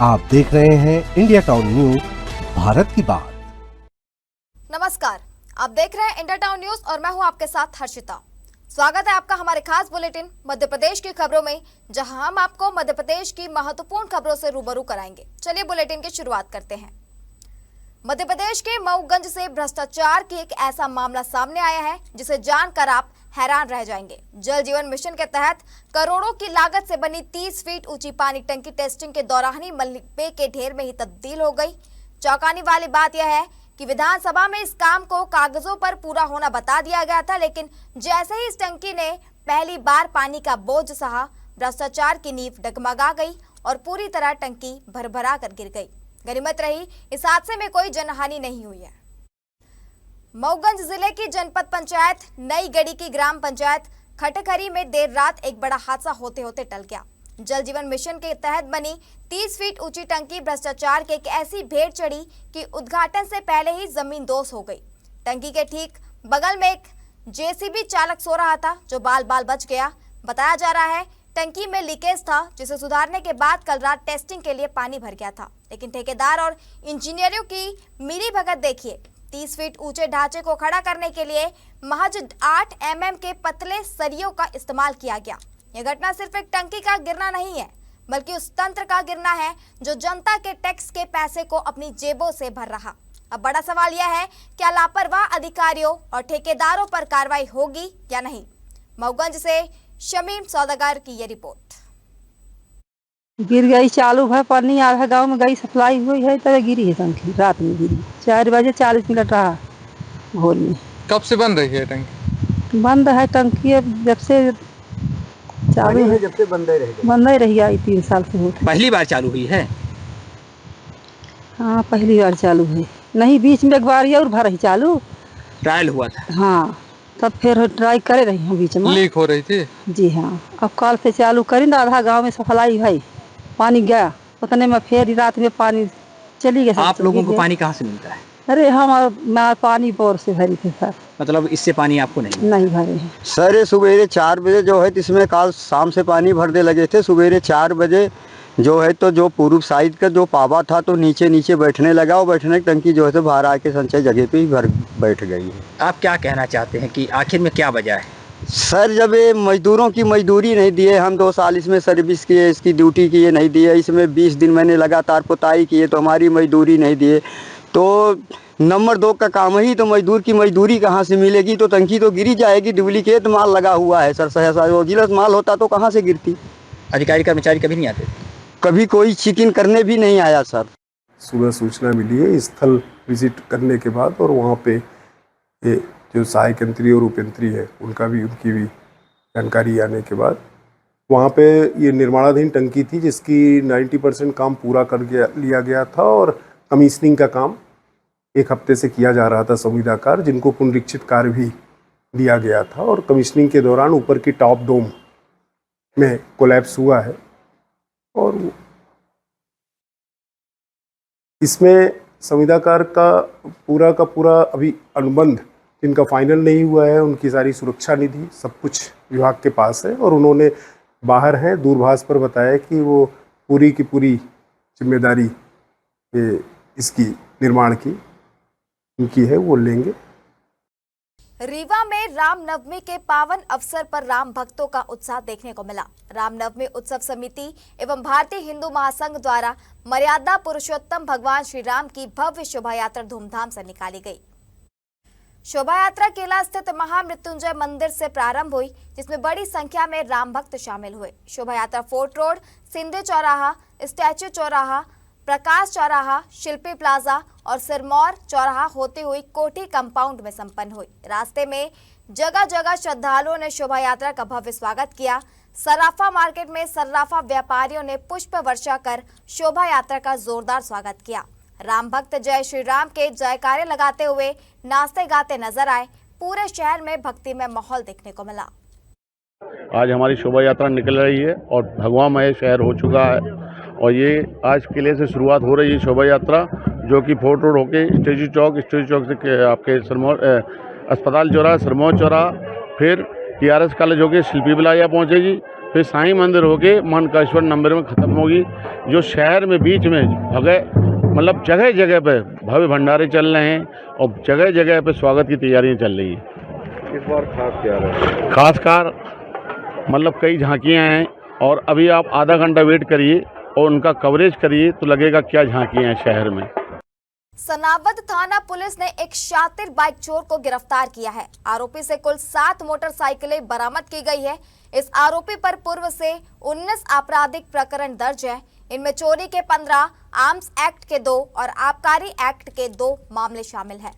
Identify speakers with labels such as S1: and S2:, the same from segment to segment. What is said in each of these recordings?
S1: आप देख रहे हैं इंडिया टाउन न्यूज, भारत की बात।
S2: नमस्कार, आप देख रहे हैं इंडिया टाउन न्यूज और मैं हूं आपके साथ हर्षिता। स्वागत है आपका हमारे खास बुलेटिन मध्य प्रदेश की खबरों में, जहां हम आपको मध्य प्रदेश की महत्वपूर्ण खबरों से रूबरू कराएंगे। चलिए बुलेटिन की शुरुआत करते हैं। मध्य प्रदेश के मऊगंज से भ्रष्टाचार की एक ऐसा मामला सामने आया है जिसे जानकर आप हैरान रह जाएंगे। जल जीवन मिशन के तहत करोड़ों की लागत से बनी 30 फीट ऊंची पानी टंकी टेस्टिंग के दौरान ही मलबे के ढेर में ही तब्दील हो गई। चौंकाने वाली बात यह है कि विधानसभा में इस काम को कागजों पर पूरा होना बता दिया गया था, लेकिन जैसे ही इस टंकी ने पहली बार पानी का बोझ सहा, भ्रष्टाचार की नींव डगमगा गई और पूरी तरह टंकी भरभरा कर गिर गई। गनीमत रही इस हादसे में कोई जनहानि नहीं हुई है। मऊगंज जिले की जनपद पंचायत नई गढ़ी की ग्राम पंचायत खटखरी में देर रात एक बड़ा हादसा होते होते टल गया। जल जीवन मिशन के तहत बनी 30 फीट ऊंची टंकी भ्रष्टाचार के एक ऐसी भेड़ चढ़ी कि उद्घाटन से पहले ही जमीन दोष हो गई। टंकी के ठीक बगल में एक जेसीबी चालक सो रहा था, जो बाल बाल बच गया। बताया जा रहा है टंकी में लीकेज था, जिसे सुधारने के बाद कल रात टेस्टिंग के लिए पानी भर गया था, लेकिन ठेकेदार और इंजीनियरों की मिलीभगत देखिए। 30 फीट ऊंचे ढांचे को खड़ा करने के लिए महज 8 mm के पतले सरियों का इस्तेमाल किया गया। यह घटना सिर्फ एक टंकी का गिरना नहीं है, बल्कि उस तंत्र का गिरना है जो जनता के टैक्स के पैसे को अपनी जेबों से भर रहा। अब बड़ा सवाल यह है, क्या लापरवाह अधिकारियों और ठेकेदारों पर कार्रवाई होगी या नहीं। मऊगंज से शमीम सौदागर की ये रिपोर्ट।
S3: गिर गई, चालू है पानी आधा गांव में गई सप्लाई हुई है, तब गिरी है टंकी। रात में गिरी 4 बजे 40 मिनट रहा भोर में।
S4: कब से बंद रही है टंकी?
S3: बंद है टंकी अब जब से चालू है,
S5: जब से बंद
S3: ही रही है। 3 साल से होता।
S5: पहली बार चालू हुई है?
S3: हाँ, पहली बार चालू है। नहीं, बीच में एक बार और भर रही चालू,
S5: ट्रायल हुआ था।
S3: हाँ, तब फिर ट्राई करे रही हूँ। बीच में
S4: लीक हो रही थी।
S3: जी हाँ, अब कल से चालू करी ना, आधा गाँव में सप्लाई भाई पानी गया, उतने में फिर रात में पानी चली गई।
S5: आप लोगों को पानी कहाँ से मिलता है?
S3: अरे हम पानी बोर से भरी थे सर।
S5: मतलब इससे पानी आपको नहीं
S3: भरे हैं
S6: सर। सुबेरे 4 बजे जो है, इसमें कल शाम से पानी भरने लगे थे। सुबेरे 4 बजे जो है तो जो पूर्व साइड का जो पावा था तो नीचे बैठने लगा, और बैठने की टंकी जो है तो बाहर आके संचय जगह पे ही भर बैठ गई है।
S5: आप क्या कहना चाहते हैं कि आखिर में क्या वजह है?
S6: सर, जब ये मजदूरों की मजदूरी नहीं दिए, हम 2 साल इसमें सर्विस किए, इसकी ड्यूटी किए नहीं दिए, इसमें 20 दिन मैंने लगातार पुताई किए तो हमारी मजदूरी नहीं दिए, तो नंबर 2 का काम ही तो मजदूर की मजदूरी कहाँ से मिलेगी? तो टंकी तो गिरी जाएगी। डुप्लीकेट माल लगा हुआ है सर। सहसा ओरिजिनल माल होता तो कहाँ से गिरती?
S5: अधिकारी कर्मचारी कभी नहीं आते?
S6: कभी कोई चेकिंग करने भी नहीं आया सर।
S7: सुबह सूचना मिली है स्थल विजिट करने के बाद, और वहाँ पे ये जो सहायक यंत्री और उपयंत्री है उनकी भी जानकारी आने के बाद वहाँ पे ये निर्माणाधीन टंकी थी, जिसकी 90% काम पूरा लिया गया था, और कमीशनिंग का काम 1 हफ्ते से किया जा रहा था संविदाकार, जिनको पुनरीक्षित कार्य भी दिया गया था। और कमीशनिंग के दौरान ऊपर की टॉप डोम में कोलैप्स हुआ है, और इसमें संविदाकार का पूरा अभी अनुबंध जिनका फाइनल नहीं हुआ है, उनकी सारी सुरक्षा निधि सब कुछ विभाग के पास है, और उन्होंने बाहर हैं दूरभाष पर बताया कि वो पूरी की पूरी जिम्मेदारी इसकी निर्माण की उनकी है, वो लेंगे।
S2: रीवा में रामनवमी के पावन अवसर पर राम भक्तों का उत्साह देखने को मिला। रामनवमी उत्सव समिति एवं भारतीय हिंदू महासंघ द्वारा मर्यादा पुरुषोत्तम भगवान श्री राम की भव्य शोभा यात्रा धूमधाम से निकाली गई। शोभा यात्रा किला स्थित महामृत्युंजय मंदिर से प्रारंभ हुई, जिसमें बड़ी संख्या में राम भक्त शामिल हुए। शोभा यात्रा फोर्ट रोड, सिंधे चौराहा, स्टैच्यू चौराहा, प्रकाश चौराहा, शिल्पी प्लाजा और सिरमौर चौराहा होते हुए कोठी कंपाउंड में संपन्न हुई। रास्ते में जगह जगह श्रद्धालुओं ने शोभा यात्रा का भव्य स्वागत किया। सर्राफा मार्केट में सर्राफा व्यापारियों ने पुष्प वर्षा कर शोभा यात्रा का जोरदार स्वागत किया। राम भक्त जय श्री राम के जयकारे लगाते हुए नाचते गाते नजर आए। पूरे शहर में भक्तिमय माहौल देखने को मिला।
S8: आज हमारी शोभा यात्रा निकल रही है और भगवामय शहर हो चुका है, और ये आज किले से शुरुआत हो रही है शोभा यात्रा, जो कि फोर्ट रोड होके स्टैच्यू चौक से आपके सिरमौर अस्पताल चौराहा, सिरमौर चौराहा, फिर TRS कॉलेज होके शिल्पी प्लाजा पहुँचेगी, फिर साईं मंदिर होके मनकाश्वर नंबर में ख़त्म होगी। जो शहर में बीच में मतलब जगह जगह पे भव्य भंडारे चल रहे हैं और जगह जगह पे स्वागत की तैयारियां चल रही हैं।
S9: इस बार खास क्या रहा?
S8: खासकर मतलब कई झांकियां हैं और अभी आप आधा घंटा वेट करिए और उनका कवरेज करिए तो लगेगा क्या झांकियां हैं शहर में।
S2: सनावद थाना पुलिस ने एक शातिर बाइक चोर को गिरफ्तार किया है। आरोपी से कुल 7 मोटरसाइकिलें बरामद की गई है। इस आरोपी पर पूर्व से 19 आपराधिक प्रकरण दर्ज है। इनमें चोरी के 15, आर्म्स एक्ट के 2 और आबकारी एक्ट के 2 मामले शामिल हैं।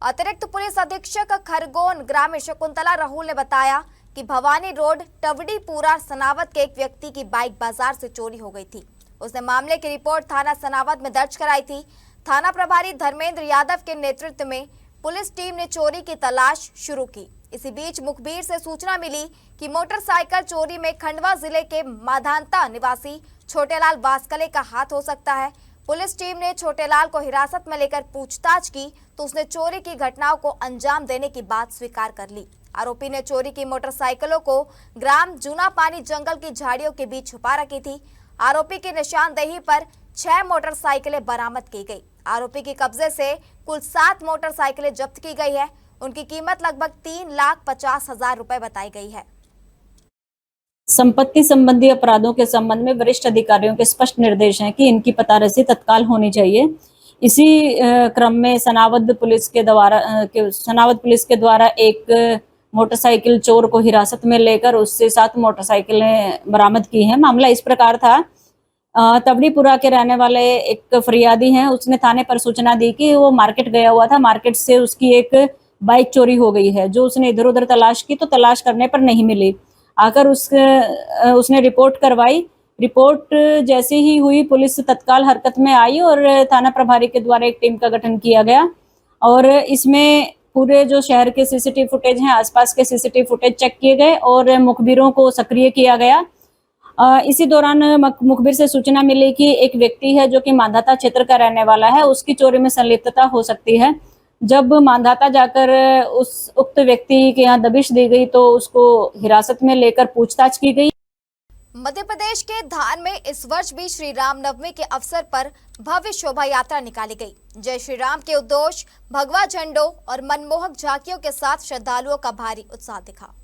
S2: अतिरिक्त पुलिस अधीक्षक खरगोन ग्रामीण शकुंतला राहुल ने बताया कि भवानी रोड टवड़ीपुरा सनावद के एक व्यक्ति की बाइक बाजार से चोरी हो गई थी। उसने मामले की रिपोर्ट थाना सनावद में दर्ज कराई थी। थाना प्रभारी धर्मेंद्र यादव के नेतृत्व में पुलिस टीम ने चोरी की तलाश शुरू की। इसी बीच मुखबिर से सूचना मिली कि मोटरसाइकिल चोरी में खंडवा जिले के माधांता निवासी छोटेलाल वास्कले का हाथ हो सकता है। पुलिस टीम ने छोटेलाल को हिरासत में लेकर पूछताछ की तो उसने चोरी की घटनाओं को अंजाम देने की बात स्वीकार कर ली। आरोपी ने चोरी की मोटरसाइकिलों को ग्राम जूना पानी जंगल की झाड़ियों के बीच छुपा रखी थी। आरोपी की निशानदेही पर 6 मोटरसाइकिलें बरामद की गई। आरोपी के कब्जे से कुल 7 मोटरसाइकिलें जब्त की गई है। उनकी कीमत लगभग 3,50,000 रुपए बताई गई है।
S10: संपत्ति संबंधी अपराधों के संबंध में वरिष्ठ अधिकारियों के स्पष्ट निर्देश हैं कि इनकी पतारसी तत्काल होनी चाहिए। इसी क्रम में सनावद पुलिस के द्वारा एक मोटरसाइकिल चोर को हिरासत में लेकर उससे 7 मोटरसाइकिलें बरामद की हैं। मामला इस प्रकार था, तवड़ीपुरा के रहने वाले एक फरियादी हैं, उसने थाने पर सूचना दी कि वो मार्केट गया हुआ था, मार्केट से उसकी एक बाइक चोरी हो गई है। जो उसने इधर उधर तलाश की तो तलाश करने पर नहीं मिली। आकर उसने रिपोर्ट करवाई। रिपोर्ट जैसे ही हुई पुलिस तत्काल हरकत में आई और थाना प्रभारी के द्वारा एक टीम का गठन किया गया और इसमें पूरे जो शहर के सीसीटीवी फुटेज हैं, आसपास के सीसीटीवी फुटेज चेक किए गए और मुखबिरों को सक्रिय किया गया। इसी दौरान मुखबिर से सूचना मिली कि एक व्यक्ति है जो कि मांधाता क्षेत्र का रहने वाला है, उसकी चोरी में संलिप्तता हो सकती है। जब मांधाता जाकर उस उक्त व्यक्ति के यहाँ दबिश दी गई तो उसको हिरासत में लेकर पूछताछ की गई।
S2: मध्य प्रदेश के धार में इस वर्ष भी श्री राम नवमी के अवसर पर भव्य शोभा यात्रा निकाली गई। जय श्री राम के उद्घोष, भगवा झंडों और मनमोहक झांकियों के साथ श्रद्धालुओं का भारी उत्साह दिखा।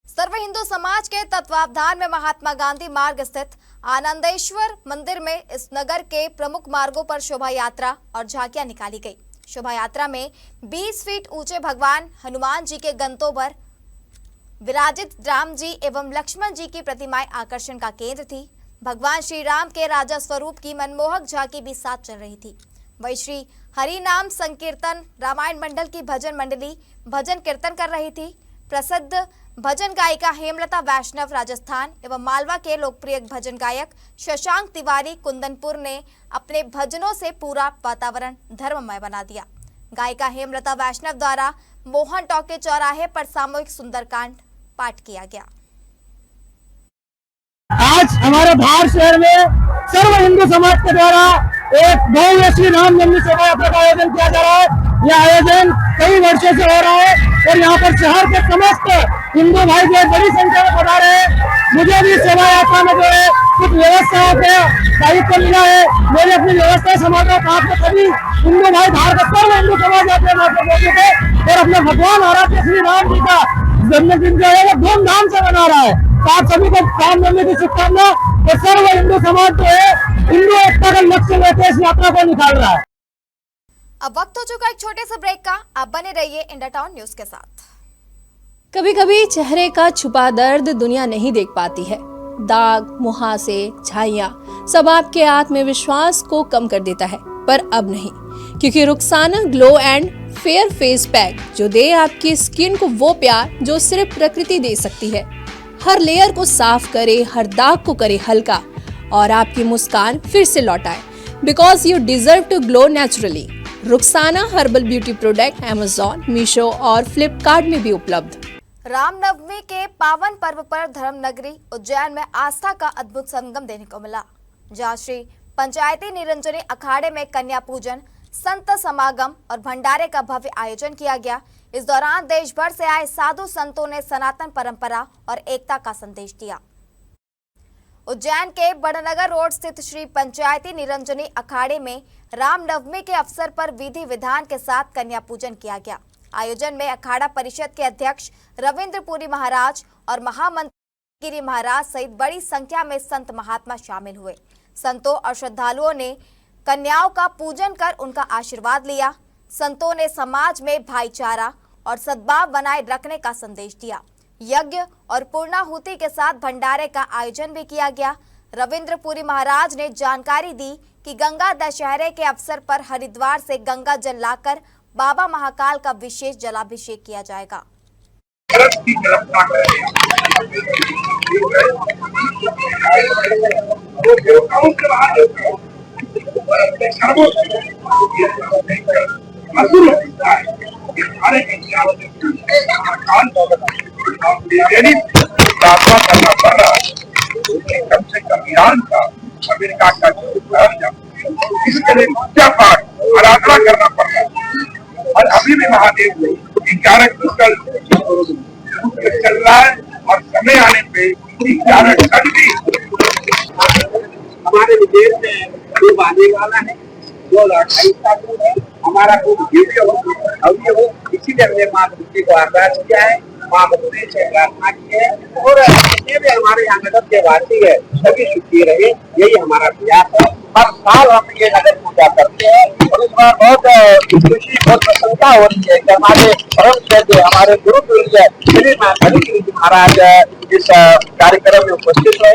S2: सर्व हिंदू समाज के तत्वावधान में महात्मा गांधी मार्ग स्थित आनंदेश्वर मंदिर में इस नगर के प्रमुख मार्गों पर शोभा यात्रा और झांकियां निकाली गई। शोभा यात्रा में 20 फीट ऊंचे भगवान हनुमान जी के गंतों पर विराजित राम जी एवं लक्ष्मण जी की प्रतिमाएं आकर्षण का केंद्र थी। भगवान श्री राम के राजा स्वरूप की मनमोहक झांकी भी साथ चल रही थी। वही श्री हरि नाम संकीर्तन रामायण मंडल की भजन मंडली भजन कीर्तन कर रही थी। प्रसिद्ध भजन गायिका हेमलता वैष्णव राजस्थान एवं मालवा के लोकप्रिय भजन गायक शशांक तिवारी कुंदनपुर ने अपने भजनों से पूरा वातावरण धर्ममय बना दिया। गायिका हेमलता वैष्णव द्वारा मोहन टॉके चौराहे पर सामूहिक सुंदरकांड पाठ किया गया।
S11: आज हमारे धार शहर में सर्व हिंदू समाज के द्वारा एक भव्य श्री राम नवमी शोभा यात्रा का आयोजन किया जा रहा है। यह आयोजन कई वर्षों से हो रहा है और यहाँ पर शहर के समस्त हिंदू भाई जो बड़ी संख्या में पधारे हैं। मुझे भी शोभा यात्रा में जो है कुछ व्यवस्थाओं का दायित्व मिला है। मैंने अपनी व्यवस्था संभाल रहा था। सभी हिंदू भाई धार का सर्व हिंदू समाज यात्रा मौके पे और अपने भगवान आराध्य श्री राम जी का जन्मदिन जो है वो धूमधाम से मना रहा है। आप सभी को राम नवमी की शुभकामना। और सर्व हिंदू समाज जो है हिंदू एकता का लक्ष्य लेकर इस यात्रा को निकाल रहा है।
S2: अब वक्त हो चुका एक छोटे से ब्रेक का। आप बने रहिए इंडिया टाउन न्यूज के साथ।
S12: कभी कभी चेहरे का छुपा दर्द दुनिया नहीं देख पाती है। दाग, मुहासे, झाइयां सब आपके आत्मविश्वास को कम कर देता है, पर अब नहीं, क्योंकि Rukhsana glow and fair face pack जो दे आपकी स्किन को वो प्यार जो सिर्फ प्रकृति दे सकती है। हर लेयर को साफ करे, हर दाग को करे हल्का और आपकी मुस्कान फिर से लौटाए। Because you deserve to glow naturally. Rukhsana herbal beauty product Amazon, Meesho और फ्लिपकार्ट में भी उपलब्ध।
S2: रामनवमी के पावन पर्व पर धर्म नगरी उज्जैन में आस्था का अद्भुत संगम देखने को मिला, जहाँ श्री पंचायती निरंजनी अखाड़े में कन्या पूजन, संत समागम और भंडारे का भव्य आयोजन किया गया। इस दौरान देश भर से आए साधु संतों ने सनातन परंपरा और एकता का संदेश दिया। उज्जैन के बड़नगर रोड स्थित श्री पंचायती निरंजनी अखाड़े में रामनवमी के अवसर पर विधि विधान के साथ कन्या पूजन किया गया। आयोजन में अखाड़ा परिषद के अध्यक्ष रविंद्र पुरी महाराज और महामंत्री गिरी महाराज सहित बड़ी संख्या में संत महात्मा शामिल हुए। संतों और श्रद्धालुओं ने कन्याओं का पूजन कर उनका आशीर्वाद लिया। संतों ने समाज में भाईचारा और सद्भाव बनाए रखने का संदेश दिया। यज्ञ और पूर्णाहुति के साथ भंडारे का आयोजन भी किया गया। रविंद्र पुरी महाराज ने जानकारी दी कि गंगा दशहरे के अवसर पर हरिद्वार से गंगा जल लाकर बाबा महाकाल का विशेष जलाभिषेक किया जाएगा।
S9: प्रार्थना करना पड़ रहा है, कम से कम ईरान का अमेरिका का इसके लिए पूजा पाठ आराधना करना पड़ रहा है। और अभी भी महादेव 11 कुशल चल रहा है और समय आने पे 11 ठंडी हमारे विदेश में खूब आने वाला है। 2028 का है हमारा खूब अभी हो, इसीलिए हमने माँ दुर्गा को आराध किया है, माँ बदले से प्रार्थना की है और जितने भी हमारे यहाँ नगर के वासी है सभी सुखी रहे, यही हमारा प्रयास है। हर साल हम ये नगर पूजा करते हैं और इस बार बहुत खुशी बहुत प्रसन्नता हो रही है कि हमारे परम श्रद्धेय हमारे गुरु श्री महाराज इस कार्यक्रम में उपस्थित रहे।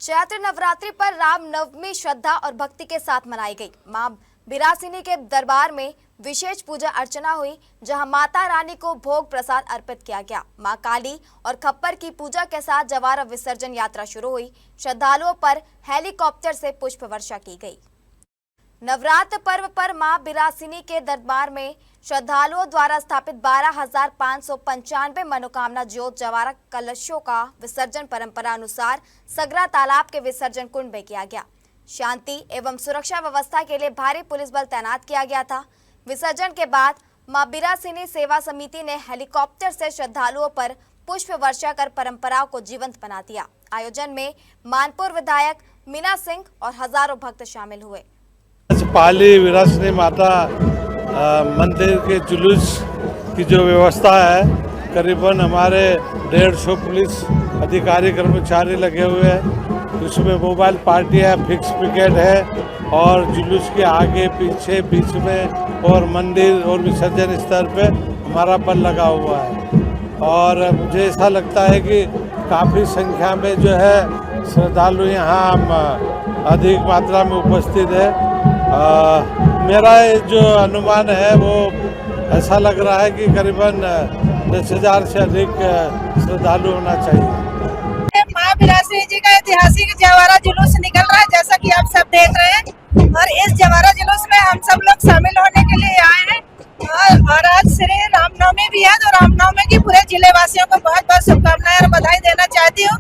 S2: चैत्र नवरात्रि पर रामनवमी श्रद्धा और भक्ति के साथ मनाई गई। मां बिरासिनी के दरबार में विशेष पूजा अर्चना हुई, जहां माता रानी को भोग प्रसाद अर्पित किया गया। मां काली और खप्पर की पूजा के साथ जवारा विसर्जन यात्रा शुरू हुई। श्रद्धालुओं पर हेलीकॉप्टर से पुष्प वर्षा की गई। नवरात्र पर्व पर मां बिरासिनी के दरबार में श्रद्धालुओं द्वारा स्थापित 12,595 मनोकामना ज्योत जवारा कलशों का विसर्जन परंपरा अनुसार सगरा तालाब के विसर्जन कुंड में किया गया। शांति एवं सुरक्षा व्यवस्था के लिए भारी पुलिस बल तैनात किया गया था। विसर्जन के बाद मां बिरासिनी सेवा समिति ने हेलीकॉप्टर से श्रद्धालुओं पर पुष्प वर्षा कर परंपराओं को जीवंत बना दिया। आयोजन में मानपुर विधायक मीना सिंह और हजारों भक्त शामिल हुए।
S13: पाली विरासिनी माता मंदिर के जुलूस की जो व्यवस्था है, करीबन हमारे 150 पुलिस अधिकारी कर्मचारी लगे हुए हैं। उसमें मोबाइल पार्टी है, फिक्स पिकेट है और जुलूस के आगे पीछे बीच में और मंदिर और विसर्जन स्थल पे हमारा बल लगा हुआ है। और मुझे ऐसा लगता है कि काफ़ी संख्या में जो है श्रद्धालु यहाँ अधिक मात्रा में उपस्थित है। मेरा जो अनुमान है वो ऐसा लग रहा है कि करीबन 10,000 से अधिक श्रद्धालु होना चाहिए।
S14: माँ बिरासिनी जी का ऐतिहासिक जवारा जुलूस निकल रहा है, जैसा कि आप सब देख रहे हैं, और इस जवारा जुलूस में हम सब लोग शामिल होने के लिए आए हैं। और आज श्री रामनवमी भी है, तो रामनवमी की पूरे जिले वासियों को बहुत बहुत शुभकामनाएं और बधाई देना चाहती हूँ।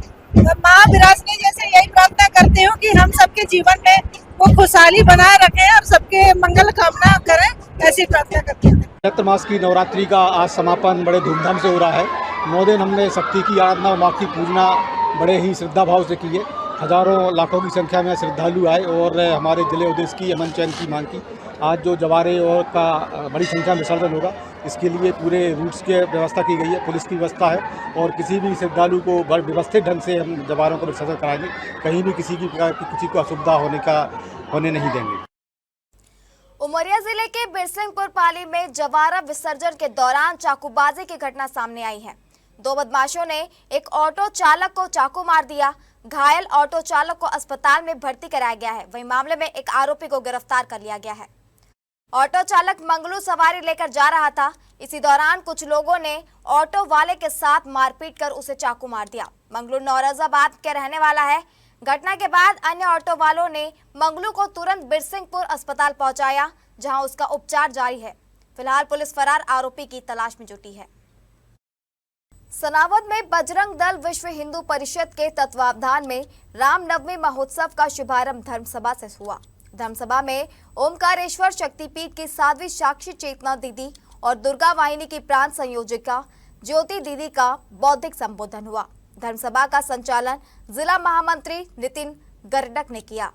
S14: माँ बिरासिनी जैसे यही प्रार्थना करती हूँ कि हम सबके जीवन में वो खुशहाली बनाए रखें और सबके मंगल कामना करें, ऐसी प्रार्थना करती हूँ।
S15: चैत्र मास की नवरात्रि का आज समापन बड़े धूमधाम से हो रहा है। 9 दिन हमने शक्ति की आराधना, माँ की पूजना बड़े ही श्रद्धा भाव से की है। हजारों लाखों की संख्या में श्रद्धालु आए और हमारे जिले उद्देश्य की अमन चैन की मांग की। आज जो जवारे और का बड़ी संख्या में विसर्जन होगा, इसके लिए पूरे रूट्स की व्यवस्था की गई है, पुलिस की व्यवस्था है और किसी भी श्रद्धालु को व्यवस्थित ढंग से हम जवारों को विसर्जन कराएंगे। कहीं भी किसी को असुविधा होने नहीं देंगे।
S2: उमरिया जिले के बिरसिंहपुर पाली में जवारा विसर्जन के दौरान चाकूबाजी की घटना सामने आई है। 2 बदमाशों ने एक ऑटो चालक को चाकू मार दिया। घायल ऑटो चालक को अस्पताल में भर्ती कराया गया है। वहीं मामले में एक आरोपी को गिरफ्तार कर लिया गया है। ऑटो चालक मंगलू सवारी लेकर जा रहा था। इसी दौरान कुछ लोगों ने ऑटो वाले के साथ मारपीट कर उसे चाकू मार दिया। मंगलू नौरोजाबाद के रहने वाला है। घटना के बाद अन्य ऑटो वालों ने मंगलू को तुरंत बिरसिंहपुर अस्पताल पहुंचाया, जहां उसका उपचार जारी है। फिलहाल पुलिस फरार आरोपी की तलाश में जुटी है। सनावद में बजरंग दल विश्व हिंदू परिषद के तत्वावधान में रामनवमी महोत्सव का शुभारंभ धर्मसभा से हुआ। धर्मसभा में ओमकारेश्वर शक्तिपीठ की 7वीं साक्षी चेतना दीदी और दुर्गा वाहिनी की प्रांत संयोजिका ज्योति दीदी का बौद्धिक संबोधन हुआ। धर्मसभा का संचालन जिला महामंत्री नितिन गर्डक ने किया।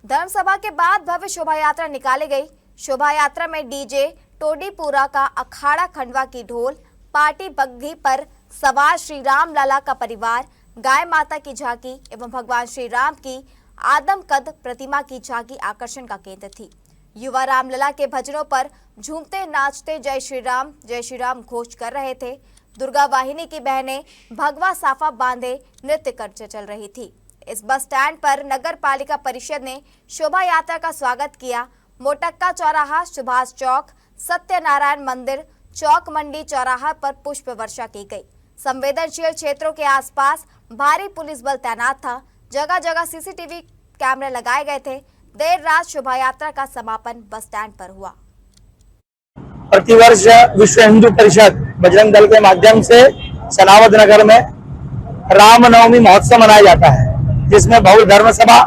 S2: धर्मसभा के बाद भव्य शोभा यात्रा निकाली गई। शोभा यात्रा में डीजे टोडीपुरा का अखाड़ा खंडवा की ढोल, पार्टी बग्घी पर सवार श्री राम लला का परिवार, गाय माता की झांकी एवं भगवान श्री राम की आदमकद प्रतिमा की झांकी आकर्षण का केंद्र थी। युवा रामलला के भजनों पर झूमते नाचते जय श्री राम घोष कर रहे थे। दुर्गा वाहिनी की बहनें भगवा साफा बांधे नृत्य करते चल रही थी। इस बस स्टैंड पर नगर पालिका परिषद ने शोभा यात्रा का स्वागत किया। मोटक्का चौराहा, सुभाष चौक, सत्यनारायण मंदिर, चौक मंडी चौराहा पर पुष्प वर्षा की गई। संवेदनशील क्षेत्रों के आसपास भारी पुलिस बल तैनात था। जगह जगह सीसीटीवी कैमरे लगाए गए थे। देर रात शोभा यात्रा का समापन बस स्टैंड पर हुआ।
S11: प्रतिवर्ष विश्व हिंदू परिषद बजरंग दल के माध्यम से सनावद नगर में रामनवमी महोत्सव मनाया जाता है, जिसमें भव्य धर्म सभा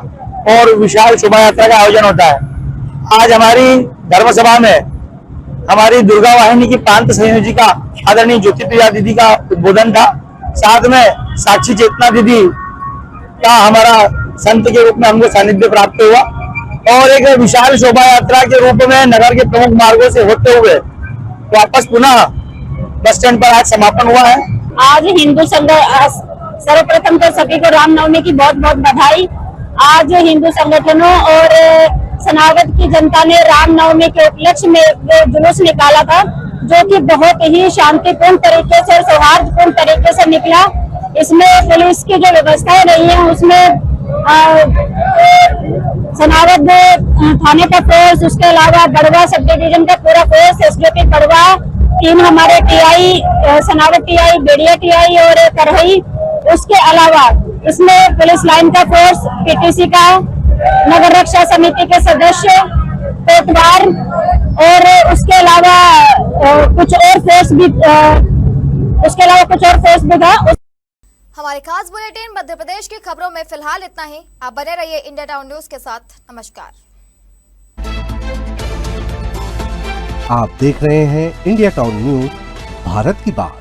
S11: और विशाल शोभा यात्रा का आयोजन होता है। आज हमारी धर्म सभा में हमारी दुर्गा वाहिनी की प्रांत संयोजिका आदरणीय ज्योति दीदी का उद्बोधन था। साथ में साक्षी चेतना दीदी का हमारा संत के रूप में हमको सानिध्य प्राप्त हुआ और एक विशाल शोभा यात्रा के रूप में नगर के प्रमुख मार्गों से होते हुए वापस पुनः बस स्टैंड पर आज समापन हुआ है।
S10: आज हिंदू संघ सर्वप्रथम तो सभी को रामनवमी की बहुत बहुत बधाई। आज हिंदू संगठनों और सनावद की जनता ने रामनवमी के उपलक्ष्य में जुलूस निकाला था, जो कि बहुत ही शांतिपूर्ण तरीके से, सौहार्दपूर्ण तरीके से निकला। इसमें पुलिस की जो व्यवस्थाएं रही है, उसमें सनावद थाने का फोर्स, उसके अलावा बड़वा सब डिवीजन का पूरा फोर्स, एसडीपी बड़वा, टीम हमारे टीआई, सनावद टीआई, बेड़िया टीआई और करहई, उसके अलावा इसमें पुलिस लाइन का फोर्स, पीटीसी का, नगर रक्षा समिति के सदस्य, कोतवार और उसके अलावा कुछ और फोर्स भी था।
S2: हमारे खास बुलेटिन मध्य प्रदेश की खबरों में फिलहाल इतना ही। आप बने रहिए इंडिया टाउन न्यूज के साथ। नमस्कार।
S1: आप देख रहे हैं इंडिया टाउन न्यूज, भारत की बात।